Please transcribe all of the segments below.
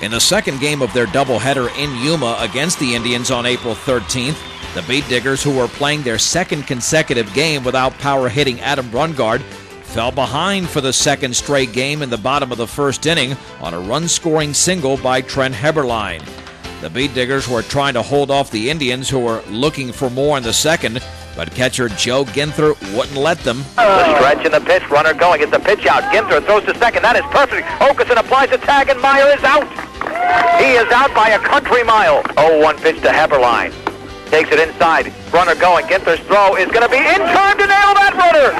In the second game of their doubleheader in Yuma against the Indians on April 13th, the Beetdiggers, who were playing their second consecutive game without power-hitting Adam Brungard, fell behind for the second straight game in the bottom of the first inning on a run-scoring single by Trent Heberlein. The Beetdiggers were trying to hold off the Indians, who were looking for more in the second, but catcher Joe Ginther wouldn't let them. The stretch and the pitch, runner going, gets the pitch out. Ginther throws to second, that is perfect. Okeson applies a tag and Meyer is out. He is out by a country mile. 0-1 pitch to Heberlein. Takes it inside, runner going. Ginther's throw is going to be in time to nail that runner.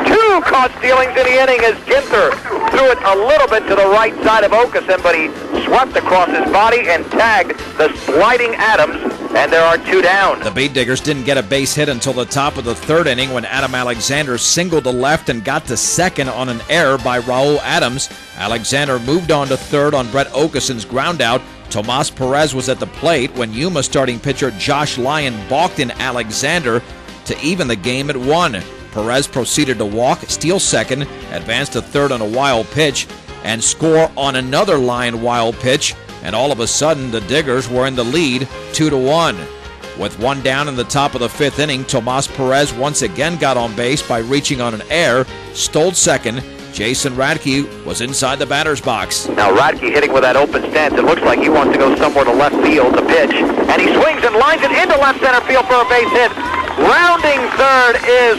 Two caught stealings in the inning as Ginther threw it a little bit to the right side of Okeson, but he swept across his body and tagged the sliding Adams, and there are two down. The Beetdiggers didn't get a base hit until the top of the third inning when Adam Alexander singled to left and got to second on an error by Raul Adams. Alexander moved on to third on Brett Okeson's groundout. Tomas Perez was at the plate when Yuma starting pitcher Josh Lyon balked in Alexander to even the game at 1. Perez proceeded to walk, steal second, advance to third on a wild pitch, and score on another Lyon wild pitch, and all of a sudden the Diggers were in the lead 2-1. With one down in the top of the fifth inning, Tomas Perez once again got on base by reaching on an error, stole second. Jason Radke was inside the batter's box. Now Radke hitting with that open stance. It looks like he wants to go somewhere to left field to pitch. And he swings and lines it into left center field for a base hit. Rounding third is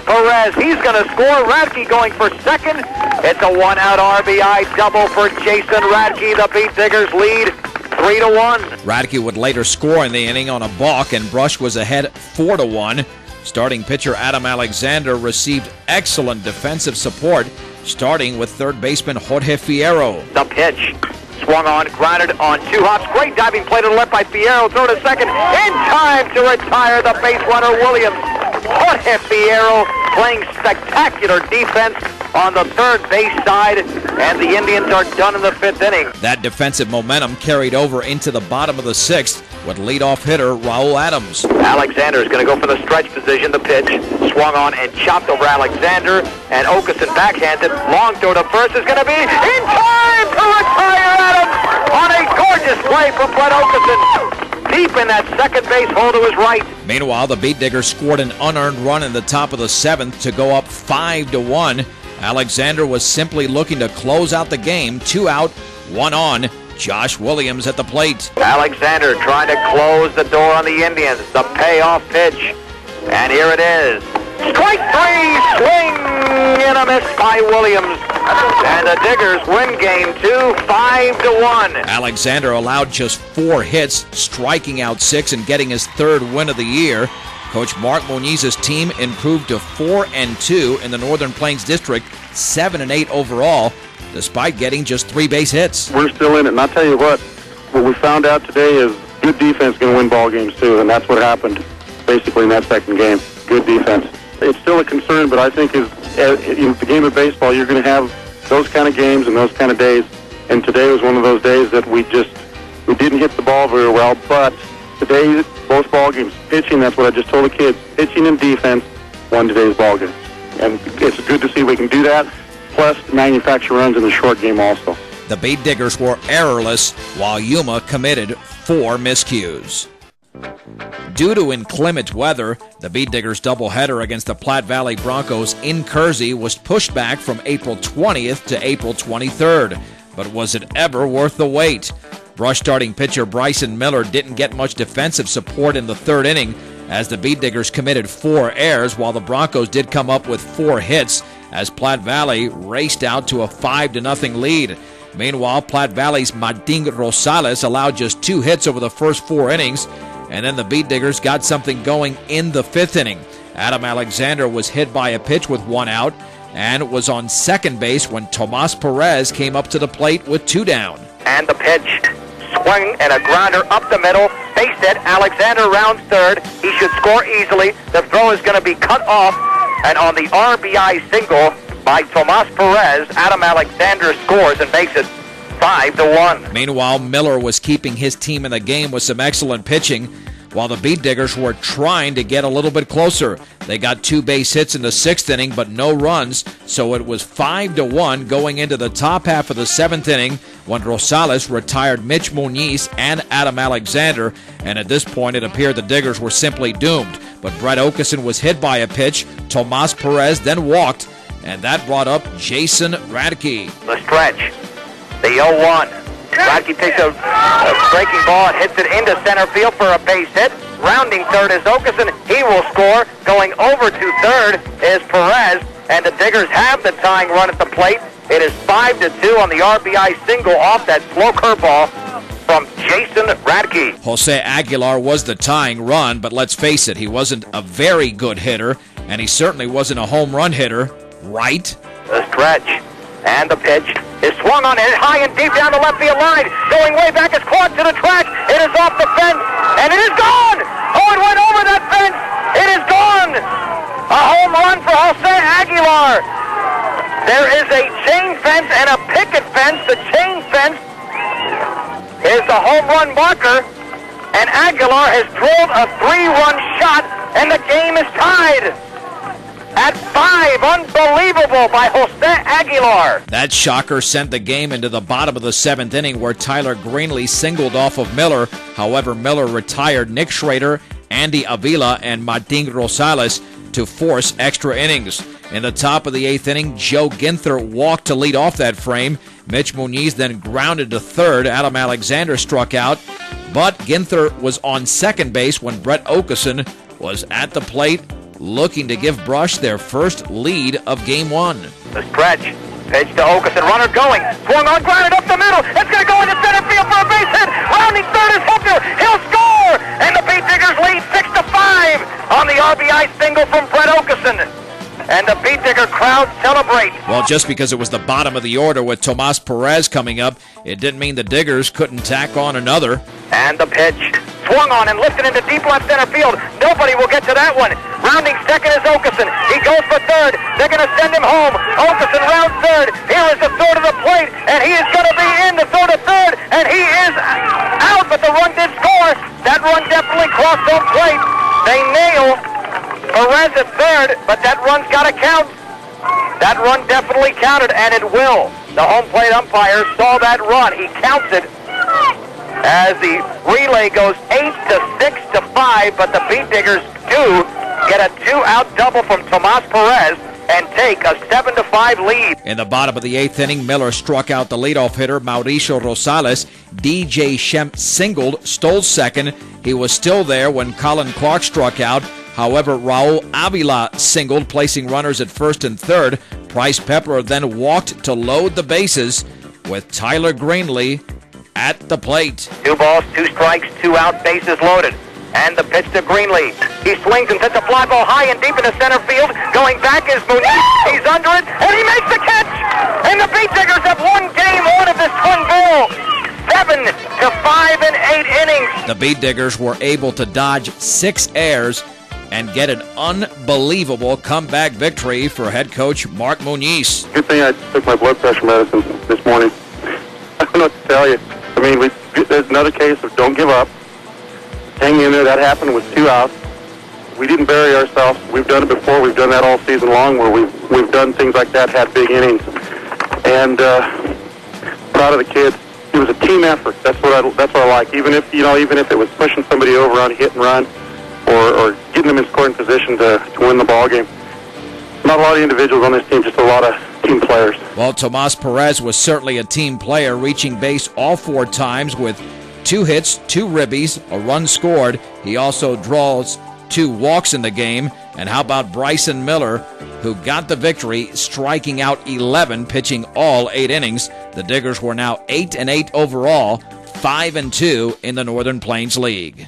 Perez. He's going to score. Radke going for second. It's a one-out RBI double for Jason Radke. The Beetdiggers lead 3-1. Radke would later score in the inning on a balk, and Brush was ahead 4-1. Starting pitcher Adam Alexander received excellent defensive support, starting with third baseman Jorge Fierro. The pitch. Swung on, grounded on two hops. Great diving play to the left by Fierro. Throw to second. In time to retire the base runner, Williams. Jorge Fierro playing spectacular defense on the third base side, and the Indians are done in the fifth inning. That defensive momentum carried over into the bottom of the sixth with leadoff hitter Raul Adams. Alexander is going to go for the stretch position. The pitch swung on and chopped over Alexander, and Okeson backhanded. Long throw to first is going to be in time to retire Adams on a gorgeous play from Brett Okeson. Deep in that second base hole to his right. Meanwhile, the Beetdiggers scored an unearned run in the top of the seventh to go up 5-1. Alexander was simply looking to close out the game. 2 out, 1 on. Josh Williams at the plate. Alexander trying to close the door on the Indians. The payoff pitch. And here it is. Strike three, swing and a miss by Williams. And the Diggers win game 2, 5-1. Alexander allowed just 4 hits, striking out 6 and getting his third win of the year. Coach Mark Moniz's team improved to 4-2 in the Northern Plains District, 7-8 overall, despite getting just 3 base hits. We're still in it, and I'll tell you what we found out today is good defense going to win ball games too, and that's what happened basically in that second game. Good defense. It's still a concern, but I think in the game of baseball, you're going to have those kind of games and those kind of days, and today was one of those days that we didn't hit the ball very well, but today, both ball games, pitching, that's what I just told the kids, pitching and defense won today's ball game. And it's good to see we can do that, plus manufacture runs in the short game also. The Beetdiggers were errorless, while Yuma committed 4 miscues. Due to inclement weather, the Beetdiggers doubleheader against the Platte Valley Broncos in Kersey was pushed back from April 20th to April 23rd. But was it ever worth the wait? Brush starting pitcher Bryson Miller didn't get much defensive support in the third inning as the Beetdiggers committed 4 errors, while the Broncos did come up with 4 hits as Platte Valley raced out to a 5-0 lead. Meanwhile, Platte Valley's Martin Rosales allowed just 2 hits over the first 4 innings, and then the Beetdiggers got something going in the 5th inning. Adam Alexander was hit by a pitch with 1 out and was on second base when Tomas Perez came up to the plate with 2 down. And the pitch. Swing and a grounder up the middle. Base hit. Alexander rounds third. He should score easily. The throw is going to be cut off. And on the RBI single by Tomas Perez, Adam Alexander scores and makes it 5-1. Meanwhile, Miller was keeping his team in the game with some excellent pitching. while the Beetdiggers were trying to get a little bit closer. They got 2 base hits in the 6th inning, but no runs, so it was 5-1 going into the top half of the 7th inning when Rosales retired Mitch Muniz and Adam Alexander, and at this point it appeared the Diggers were simply doomed. But Brett Okeson was hit by a pitch, Tomas Perez then walked, and that brought up Jason Radke. The stretch, the 0-1. Radke takes a breaking ball and hits it into center field for a base hit. Rounding third is Okeson. He will score. Going over to third is Perez, and the Diggers have the tying run at the plate. It is 5-2 on the RBI single off that slow curveball from Jason Radke. Jose Aguilar was the tying run, but let's face it, he wasn't a very good hitter, and he certainly wasn't a home run hitter, right? The stretch and the pitch is swung on, it high and deep down the left field line. Going way back, it's caught to the track. It is off the fence, and it is gone! Oh, it went over that fence! It is gone! A home run for Jose Aguilar. There is a chain fence and a picket fence. The chain fence is the home run marker, and Aguilar has drilled a 3-run shot, and the game is tied at 5. Unbelievable by Jose Aguilar. That shocker sent the game into the bottom of the 7th inning where Tyler Greenlee singled off of Miller. However, Miller retired Nick Schrader, Andy Avila, and Martin Rosales to force extra innings. In the top of the 8th inning, Joe Ginther walked to lead off that frame. Mitch Muniz then grounded to third. Adam Alexander struck out, but Ginther was on second base when Brett Okeson was at the plate, looking to give Brush their first lead of Game 1. The stretch, pitch to Okeson, runner going, swung on, grounded up the middle, it's going to go into center field for a base hit, rounding third is Hooker, he'll score, and the Beetdiggers lead 6-5 on the RBI single from Brett Okeson. And the Beetdigger crowd celebrate. Well, just because it was the bottom of the order with Tomas Perez coming up, it didn't mean the Diggers couldn't tack on another. And the pitch, swung on and lifted into deep left center field. Nobody will get to that one. Rounding second is Okeson. He goes for third. They're going to send him home. Okeson rounds third. Here is the throw to the plate, and he is going to be in the throw to third, and he is out, but the run did score. That run definitely crossed home plate. They nail Perez at third, but that run's got to count. That run definitely counted, and it will. The home plate umpire saw that run. He counts it as the relay goes 8-6-5, but the Beetdiggers do get a 2-out double from Tomas Perez and take a 7-5 lead. In the bottom of the 8th inning, Miller struck out the leadoff hitter, Mauricio Rosales. DJ Shemp singled, stole second. He was still there when Colin Clark struck out. However, Raul Avila singled, placing runners at first and third. Bryce Pepper then walked to load the bases with Tyler Greenlee at the plate. 2 balls, 2 strikes, 2 out, bases loaded. And the pitch to Greenlee. He swings and sends a fly ball high and deep into center field. Going back is Muniz. He's under it, and he makes the catch. And the Beetdiggers have won Game 1 of this twin ball. 7-5 in 8 innings. The Beetdiggers were able to dodge 6 errors and get an unbelievable comeback victory for head coach Mark Muniz. Good thing I took my blood pressure medicine this morning. I don't know what to tell you. I mean, there's another case of don't give up. Hang in there. That happened with 2 outs. We didn't bury ourselves. We've done it before. We've done that all season long where we've done things like that, had big innings. And proud of the kids. It was a team effort. That's what I like. Even if it was pushing somebody over on a hit and run, or getting them in scoring position to win the ball game. Not a lot of individuals on this team, just a lot of team players. Well, Tomas Perez was certainly a team player, reaching base all 4 times with 2 hits, 2 ribbies, a run scored. He also draws 2 walks in the game. And how about Bryson Miller, who got the victory, striking out 11, pitching all 8 innings. The Diggers were now 8-8 overall, 5-2 in the Northern Plains League.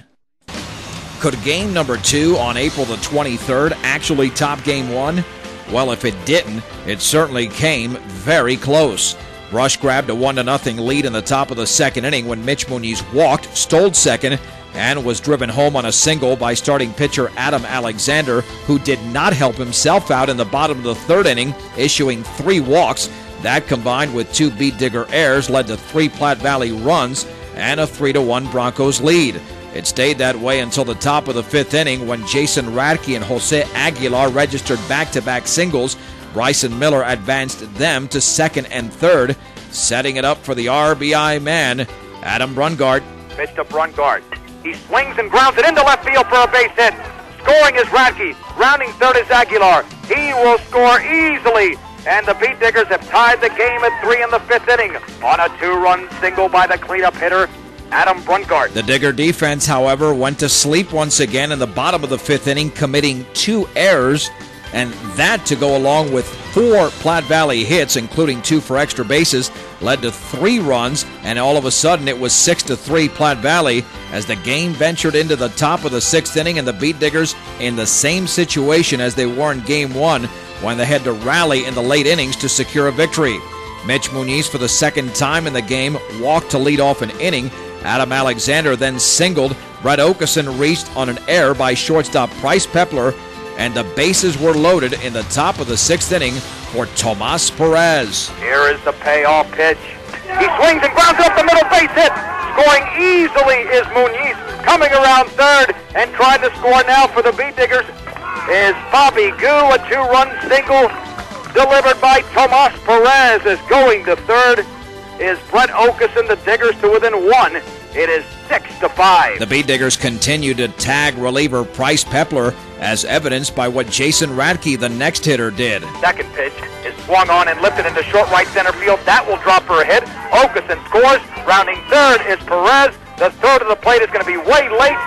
Could game number 2 on April the 23rd actually top game 1? Well, if it didn't, it certainly came very close. Brush grabbed a 1-0 lead in the top of the 2nd inning when Mitch Muniz walked, stole second, and was driven home on a single by starting pitcher Adam Alexander, who did not help himself out in the bottom of the 3rd inning, issuing 3 walks. That combined with 2 Beetdigger errors led to 3 Platte Valley runs and a 3-1 Broncos lead. It stayed that way until the top of the 5th inning when Jason Radke and Jose Aguilar registered back-to-back singles. Bryson Miller advanced them to 2nd and 3rd, setting it up for the RBI man, Adam Brungart. Pitch to Brungart. He swings and grounds it into left field for a base hit. Scoring is Radke. Rounding 3rd is Aguilar. He will score easily. And the Beetdiggers have tied the game at 3 in the 5th inning on a 2-run single by the cleanup hitter, Adam Brungart. The Digger defense, however, went to sleep once again in the bottom of the 5th inning, committing 2 errors, and that, to go along with 4 Platte Valley hits, including 2 for extra bases, led to 3 runs, and all of a sudden it was 6-3 Platte Valley as the game ventured into the top of the 6th inning, and the Beetdiggers in the same situation as they were in Game 1 when they had to rally in the late innings to secure a victory. Mitch Muniz, for the 2nd time in the game, walked to lead off an inning. Adam Alexander then singled. Brett Okeson reached on an error by shortstop Bryce Pepler, and the bases were loaded in the top of the 6th inning for Tomas Perez. Here is the payoff pitch. He swings and grounds up the middle, base hit. Scoring easily is Muniz. Coming around 3rd and trying to score now for the Beetdiggers is Bobby Gu. A 2-run single delivered by Tomas Perez. Is going to 3rd is Brett Okeson. The Diggers to within 1. It is 6-5. The Beetdiggers continue to tag reliever Bryce Pepler, as evidenced by what Jason Radke, the next hitter, did. Second pitch is swung on and lifted into short right center field. That will drop for a hit. Okeson scores. Rounding 3rd is Perez. The 3rd of the plate is going to be way late.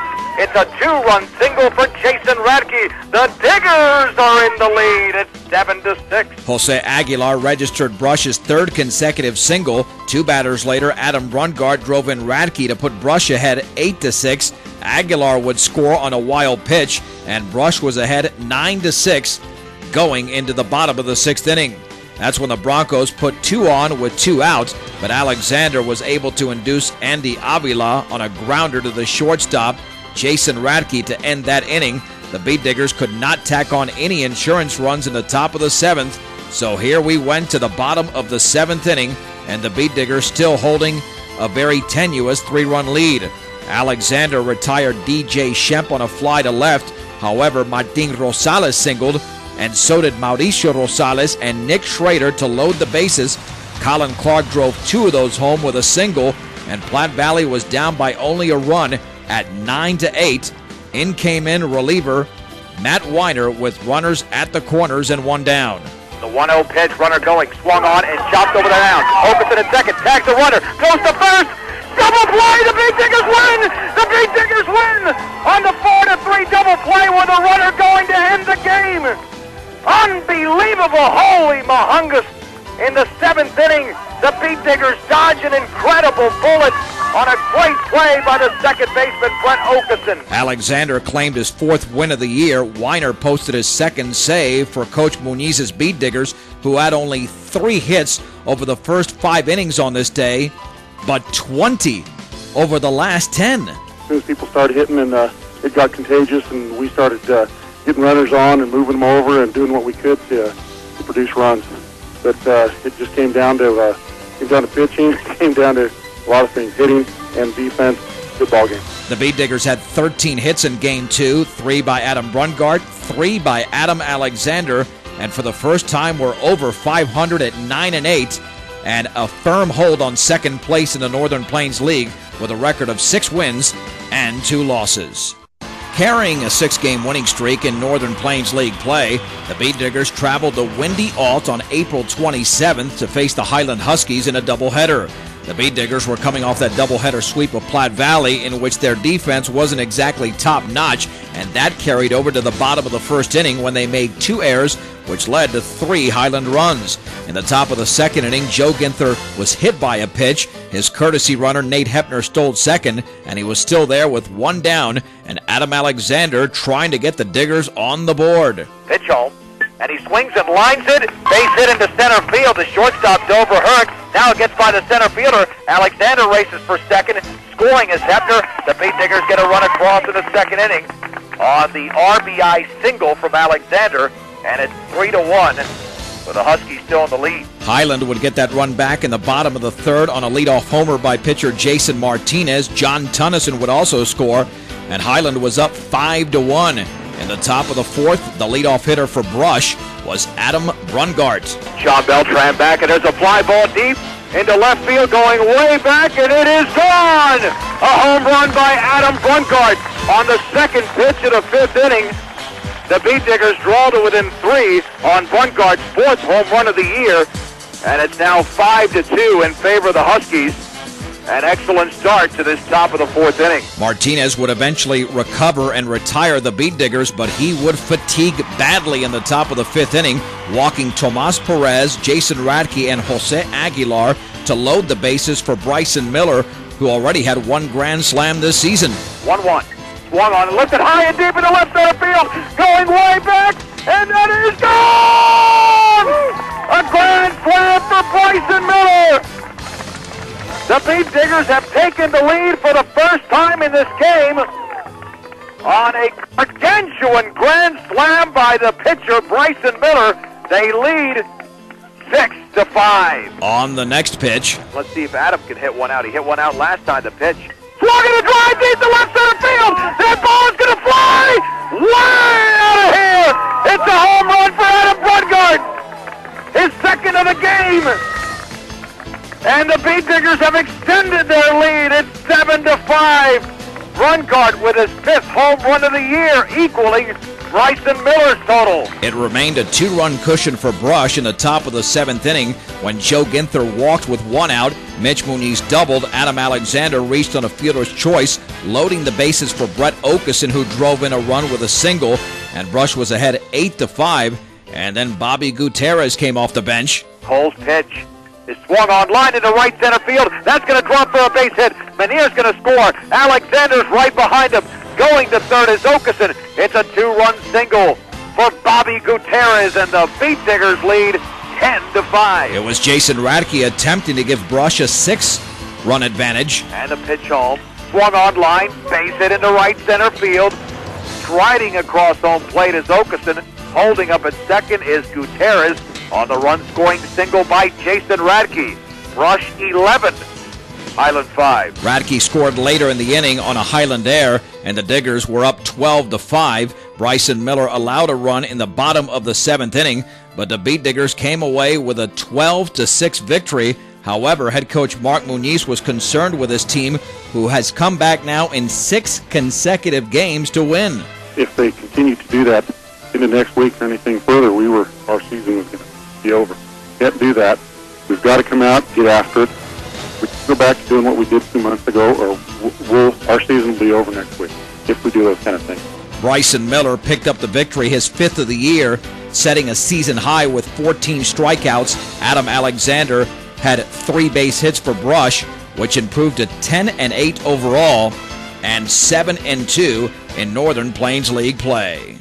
It's a 2-run single for Jason Radke. The Diggers are in the lead. It's 7-6. Jose Aguilar registered Brush's 3rd consecutive single. 2 batters later, Adam Brungart drove in Radke to put Brush ahead 8-6. Aguilar would score on a wild pitch, and Brush was ahead 9-6 going into the bottom of the 6th inning. That's when the Broncos put 2 on with 2 outs, but Alexander was able to induce Andy Avila on a grounder to the shortstop, Jason Radke, to end that inning. The Beetdiggers could not tack on any insurance runs in the top of the 7th, so here we went to the bottom of the 7th inning, and the Beetdiggers still holding a very tenuous 3-run lead. Alexander retired DJ Shemp on a fly to left. However, Martin Rosales singled, and so did Mauricio Rosales and Nick Schrader to load the bases. Colin Clark drove 2 of those home with a single, and Platte Valley was down by only a run at 9-8. In came in reliever Matt Weiner with runners at the corners and 1 down. The 1-0 pitch, runner going, swung on and chopped over the mound. Okeson at second, tags the runner, goes to first. Double play, the Beetdiggers win! The Beetdiggers win on the 4-3 double play with a runner going to end the game. Unbelievable, holy mahungus. In the 7th inning, the Beetdiggers dodge an incredible bullet on a great play by the second baseman, Brett Okeson. Alexander claimed his 4th win of the year. Weiner posted his 2nd save for Coach Muniz's Beetdiggers, who had only 3 hits over the first 5 innings on this day, but 20 over the last 10. As soon as people started hitting, and it got contagious, and we started getting runners on and moving them over and doing what we could to produce runs. But it just came down to pitching, came down to a lot of things, hitting and defense. Good ball game. The Beetdiggers had 13 hits in Game 2, 3 by Adam Brungart, 3 by Adam Alexander, and for the first time we're over 500 at 9-8, and a firm hold on 2nd place in the Northern Plains League with a record of 6 wins and 2 losses. Carrying a 6-game winning streak in Northern Plains League play, the Beetdiggers traveled to Windy Alt on April 27th to face the Highland Huskies in a doubleheader. The Beetdiggers were coming off that doubleheader sweep of Platte Valley, in which their defense wasn't exactly top-notch, and that carried over to the bottom of the 1st inning when they made 2 errors, which led to 3 Highland runs. In the top of the 2nd inning, Joe Ginther was hit by a pitch. His courtesy runner, Nate Hepner, stole 2nd, and he was still there with 1 down, and Adam Alexander trying to get the Diggers on the board. Pitch home, and he swings and lines it. Base hit into center field. The shortstop Dover Herc now gets by the center fielder. Alexander races for 2nd. Scoring is Hepner. The Beetdiggers get a run across in the 2nd inning on the RBI single from Alexander, and it's 3-1. with the Huskies still in the lead. Highland would get that run back in the bottom of the third on a leadoff homer by pitcher Jason Martinez. John Tunnison would also score, and Highland was up 5-1. In the top of the fourth, the leadoff hitter for Brush was Adam Brungart. John Beltran back, and there's a fly ball deep into left field going way back, and it is gone! A home run by Adam Brungart on the second pitch of the fifth inning. The Beetdiggers draw to within 3 on Brungart's fourth home run of the year, and it's now 5-2 in favor of the Huskies. An excellent start to this top of the fourth inning. Martinez would eventually recover and retire the Beetdiggers, but he would fatigue badly in the top of the fifth inning, walking Tomas Perez, Jason Radke, and Jose Aguilar to load the bases for Bryson Miller, who already had one grand slam this season. 1-1. Swung on and lifted high and deep into left center field, going way back, and that is gone! A grand slam for Bryson Miller! The Beetdiggers have taken the lead for the first time in this game on a gargantuan grand slam by the pitcher Bryson Miller. They lead 6-5. On the next pitch, let's see if Adam can hit one out. He hit one out last time. The pitch. Swung and a drive deep to left center field. That ball is going to fly way out of here. It's a home run for Adam Brungart. His second of the game. And the Beetdiggers have extended their lead. It's 7-5. Brungart with his fifth home run of the year, equaling Bryson Miller's total. It remained a 2-run cushion for Brush in the top of the seventh inning when Joe Ginther walked with one out. Mitch Muniz doubled. Adam Alexander reached on a fielder's choice, loading the bases for Brett Okeson, who drove in a run with a single, and Brush was ahead 8-5. And then Bobby Gutierrez came off the bench. Cole's pitch is swung on line into right center field. That's going to drop for a base hit. Manier's going to score. Alexander's right behind him. Going to third is Okeson. It's a 2-run single for Bobby Gutierrez, and the Beetdiggers lead 10-5. It was Jason Radke attempting to give Brush a 6-run advantage. And the pitch home. Swung on line. Base hit into right center field. Striding across home plate is Okeson. Holding up at second is Gutierrez on the run-scoring single by Jason Radke. Brush 11. Highland 5. Radke scored later in the inning on a Highland error, and the Diggers were up 12-5. Bryson Miller allowed a run in the bottom of the seventh inning, but the Beetdiggers came away with a 12-6 victory. However, head coach Mark Muniz was concerned with his team, who has come back now in 6 consecutive games to win. If they continue to do that in the next week or anything further, our season was going to be over. Can't do that. We've got to come out, get after it. We can go back to doing what we did 2 months ago, or our season will be over next week if we do those kind of things. Bryson Miller picked up the victory, his 5th of the year, setting a season high with 14 strikeouts. Adam Alexander had 3 base hits for Brush, which improved to 10-8 overall and 7-2 in Northern Plains League play.